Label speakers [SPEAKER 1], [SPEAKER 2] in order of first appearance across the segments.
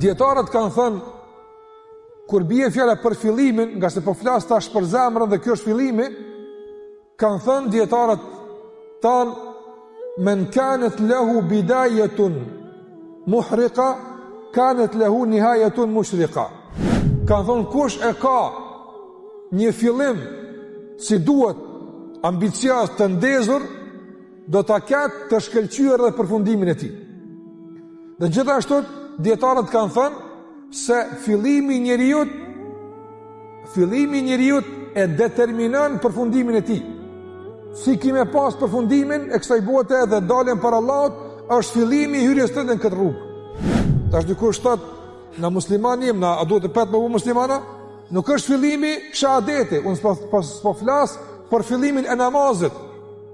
[SPEAKER 1] Dietarët kanë thënë, kur bie fjala për fillimin, nga se po flas tash për zemrën dhe kjo është fillimi, kanë thënë dietarët tan men kanat lahu bidayatun muhriqa kanat lahu nihayatun mushriqa. Kanë thënë kush e ka një fillim si duhet, ambicioz, të ndezur, do ta ketë të shkëlqyer dhe përfundimin e tij. Dhe gjithashtu dietarët kanë thënë se fillimi i njeriut e determinon përfundimin e tij. Si kime pas përfundimin e kësaj bote dhe dalën për Allahut, është fillimi i hyrjes tënde në këtë rrugë. Tash dikush thot, na musliman jemi, a duhet të petë me u muslimana? Nuk është fillimi shahadeti, unë s'po flas për fillimin e namazit,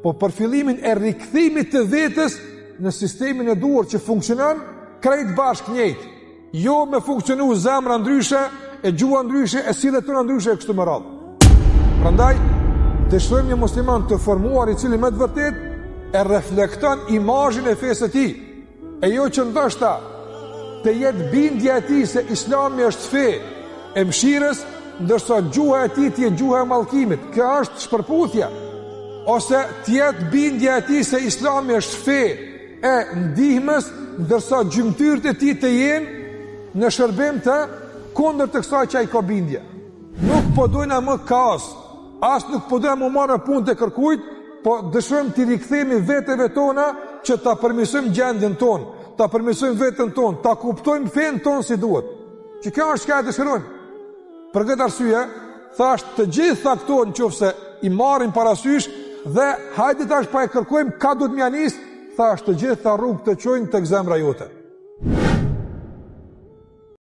[SPEAKER 1] po për fillimin e rikthimit të vetës në sistemin e duhur që funksionon krejt bashkë njëjtë. Jo me funksionu zemra ndryshe, e gjua ndryshe, e sillet tona ndryshe e kështu me radhë. Prandaj dëshirojmë një musliman të formuar i cili me të vërtet e reflekton imazhin e fesë së tij. E jo që ndoshta të jetë bindja e tij se Islami është fe e mëshirës, ndërsa gjuha e tij të jetë gjuha e mallkimit. Kjo është shpërputhje. Ose të jetë bindja e tij se Islami është fe e ndihmës, ndërsa gjymtyrët e tij të jenë në shërbim të kundër të kësaj që ai ka bindje. Nuk po dojna më kaos, as nuk po dojna më marrë punë të kërkujt, po dëshojmë të rikthehemi veteve tona që ta përmirësojmë gjendjen tonë, ta përmirësojmë veten tonë, ta kuptojmë fen tonë si duhet. Që kjo është çka dëshirojmë. Për këtë arsye, thash të gjitha këto nëse i marrim parasysh dhe hajde tash pa e kërkojmë ka duhet më nis, thash të gjitha rrugët të çojnë tek zemra jote.